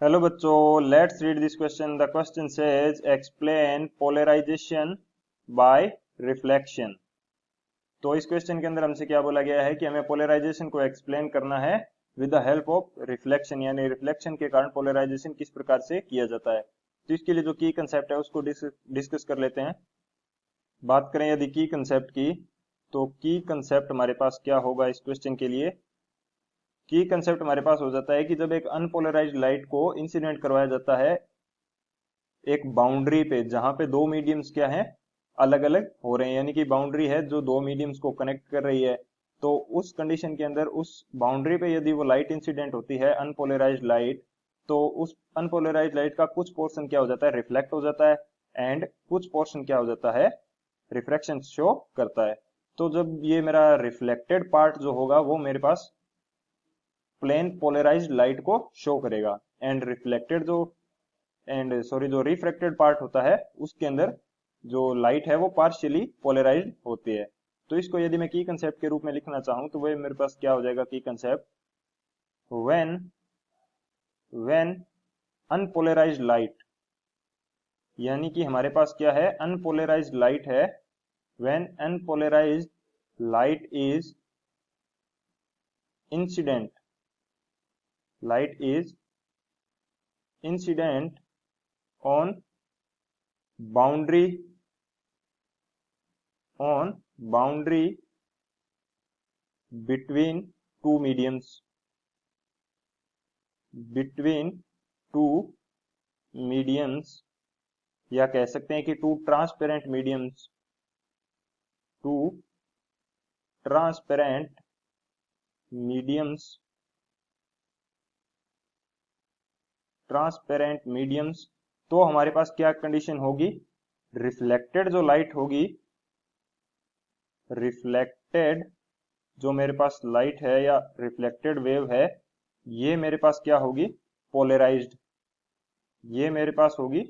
Hello बच्चों, let's read this question. The question says explain polarization by reflection. तो इस question के अंदर हमसे क्या बोला गया है कि हमें पोलराइजेशन को एक्सप्लेन करना है with the help of reflection, यानी रिफ्लेक्शन के कारण पोलराइजेशन किस प्रकार से किया जाता है। तो इसके लिए जो की कंसेप्ट है उसको डिस्कस कर लेते हैं। बात करें यदि की कंसेप्ट की, तो की कंसेप्ट हमारे पास क्या होगा इस क्वेश्चन के लिए। की कंसेप्ट हमारे पास हो जाता है कि जब एक अनपोलराइज्ड लाइट को इंसिडेंट करवाया जाता है एक बाउंड्री पे, जहां पे दो मीडियम्स क्या हैं, अलग अलग हो रहे हैं, यानी कि बाउंड्री है जो दो मीडियम्स को कनेक्ट कर रही है। तो उस कंडीशन के अंदर उस बाउंड्री पे यदि वो लाइट इंसिडेंट होती है, अनपोलराइज्ड लाइट, तो उस अनपोलराइज्ड लाइट का कुछ पोर्शन क्या हो जाता है, रिफ्लेक्ट हो जाता है, एंड कुछ पोर्शन क्या हो जाता है, रिफ्रैक्शन शो करता है। तो जब ये मेरा रिफ्लेक्टेड पार्ट जो होगा वो मेरे पास प्लेन पोलराइज्ड लाइट को शो करेगा, एंड रिफ्लेक्टेड जो जो रिफ्रैक्टेड पार्ट होता है उसके अंदर जो लाइट है वो पार्शियली पोलराइज्ड होती है। तो इसको यदि मैं की कंसेप्ट के रूप में लिखना चाहूं तो वह मेरे पास क्या हो जाएगा, की concept when when unpolarised light, यानी कि हमारे पास क्या है, अनपोलराइज्ड लाइट है। When unpolarised light is incident, light is incident on boundary, on boundary between two mediums, between two mediums, या कह सकते हैं कि two transparent mediums, two transparent mediums, transparent mediums. तो हमारे पास क्या कंडीशन होगी, रिफ्लेक्टेड जो लाइट होगी, रिफ्लेक्टेड जो मेरे पास लाइट है या रिफ्लेक्टेड वेव है, ये मेरे पास क्या होगी, पोलराइज्ड, ये मेरे पास होगी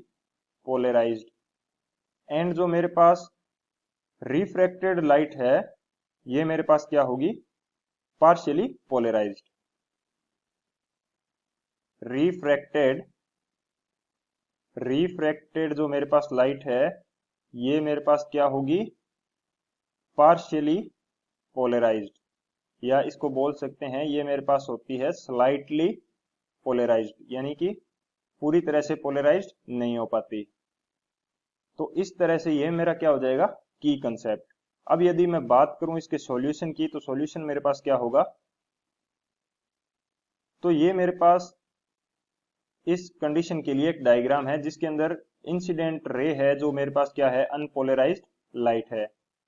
पोलराइज्ड। एंड जो मेरे पास रिफ्रैक्टेड लाइट है, ये मेरे पास क्या होगी, पार्शियली पोलराइज्ड। रिफ्रैक्टेड रिफ्रैक्टेड जो मेरे पास लाइट है, ये मेरे पास क्या होगी, पार्शियली पोलराइज्ड, या इसको बोल सकते हैं ये मेरे पास होती है स्लाइटली पोलराइज्ड, यानी कि पूरी तरह से पोलराइज्ड नहीं हो पाती। तो इस तरह से ये मेरा क्या हो जाएगा, की कंसेप्ट। अब यदि मैं बात करूं इसके सॉल्यूशन की, तो सॉल्यूशन मेरे पास क्या होगा, तो ये मेरे पास इस कंडीशन के लिए एक डायग्राम है जिसके अंदर इंसिडेंट रे है जो मेरे पास क्या है, अनपोलराइज्ड लाइट है,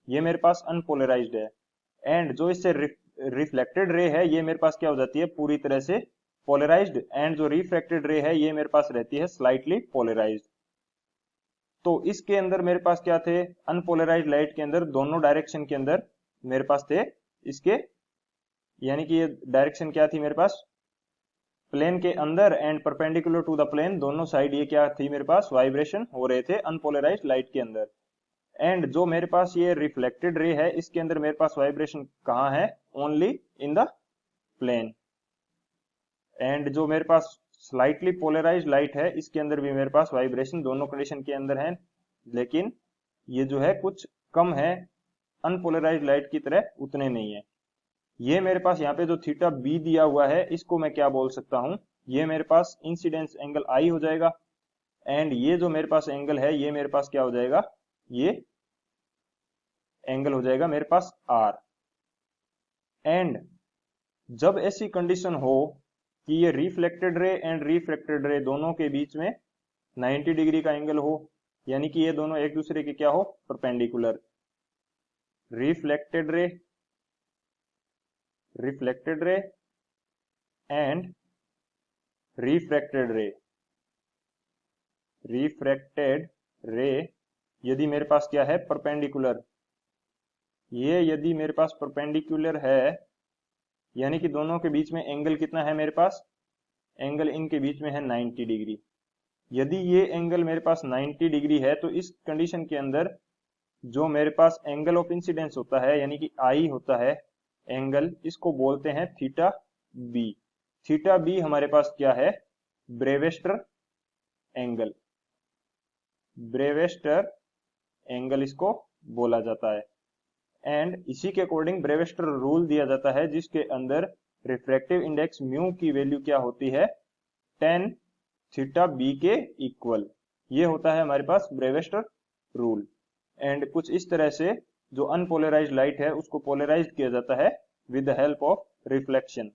ये मेरे पास अनपोलराइज्ड है। एंड जो इससे रिफ्लेक्टेड रे है ये मेरे पास क्या हो जाती है, पूरी तरह से पोलराइज्ड, एंड जो रिफ्रैक्टेड रे है ये मेरे पास रहती है स्लाइटली पोलराइज्ड। तो इसके अंदर मेरे पास क्या थे, अनपोलराइज्ड लाइट के अंदर दोनों डायरेक्शन के अंदर मेरे पास थे इसके, यानी कि ये डायरेक्शन क्या थी मेरे पास, प्लेन के अंदर and perpendicular to the plane, दोनों साइड ये क्या थी मेरे पास, वाइब्रेशन हो रहे थे अनपोलराइज्ड लाइट के अंदर। एंड जो मेरे पास ये रिफ्लेक्टेड रे है इसके अंदर मेरे पास वाइब्रेशन कहाँ है, only in the plane. And जो मेरे पास स्लाइटली पोलराइज्ड लाइट है इसके अंदर भी मेरे पास वाइब्रेशन दोनों कंडीशन के अंदर है, लेकिन ये जो है कुछ कम है, अनपोलराइज्ड लाइट की तरह उतने नहीं है। ये मेरे पास यहाँ पे जो थीटा बी दिया हुआ है इसको मैं क्या बोल सकता हूँ, ये मेरे पास इंसिडेंस एंगल आई हो जाएगा। एंड ये जो मेरे पास एंगल है ये मेरे पास क्या हो जाएगा, ये एंगल हो जाएगा मेरे पास आर। एंड जब ऐसी कंडीशन हो कि ये रिफ्लेक्टेड रे एंड रिफ्रैक्टेड रे दोनों के बीच में 90 डिग्री का एंगल हो, यानी कि ये दोनों एक दूसरे के क्या हो, perpendicular, reflected ray reflected ray and refracted रे, रिफ्रैक्टेड रे यदि मेरे पास क्या है, परपेंडिकुलर, ये यदि मेरे पास परपेंडिकुलर है, यानी कि दोनों के बीच में एंगल कितना है मेरे पास, एंगल इनके बीच में है 90 डिग्री। यदि ये एंगल मेरे पास 90 डिग्री है तो इस कंडीशन के अंदर जो मेरे पास एंगल ऑफ इंसिडेंस होता है, यानी कि आई होता है एंगल, इसको बोलते हैं थीटा बी। थीटा बी हमारे पास क्या है, ब्रेवेस्टर एंगल, ब्रेवेस्टर एंगल इसको बोला जाता है। एंड इसी के अकॉर्डिंग ब्रेवेस्टर रूल दिया जाता है, जिसके अंदर रिफ्रैक्टिव इंडेक्स म्यू की वैल्यू क्या होती है, टेन थीटा बी के इक्वल। ये होता है हमारे पास ब्रेवेस्टर रूल। एंड कुछ इस तरह से जो अनपोलराइज्ड लाइट है उसको पोलराइज किया जाता है with the help of reflection,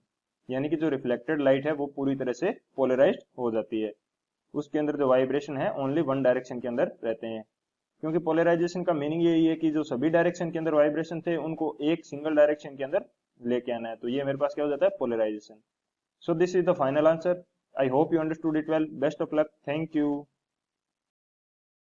यानी कि जो रिफ्लेक्टेड लाइट है वो पूरी तरह से पोलराइज्ड हो जाती है। उसके अंदर जो वाइब्रेशन है ओनली वन डायरेक्शन के अंदर रहते हैं, क्योंकि पोलराइजेशन का मीनिंग यही है कि जो सभी डायरेक्शन के अंदर वाइब्रेशन थे उनको एक सिंगल डायरेक्शन के अंदर लेके आना है। तो ये मेरे पास क्या हो जाता है, polarization. So this is the final answer. I hope you understood it well. Best of luck. Thank you.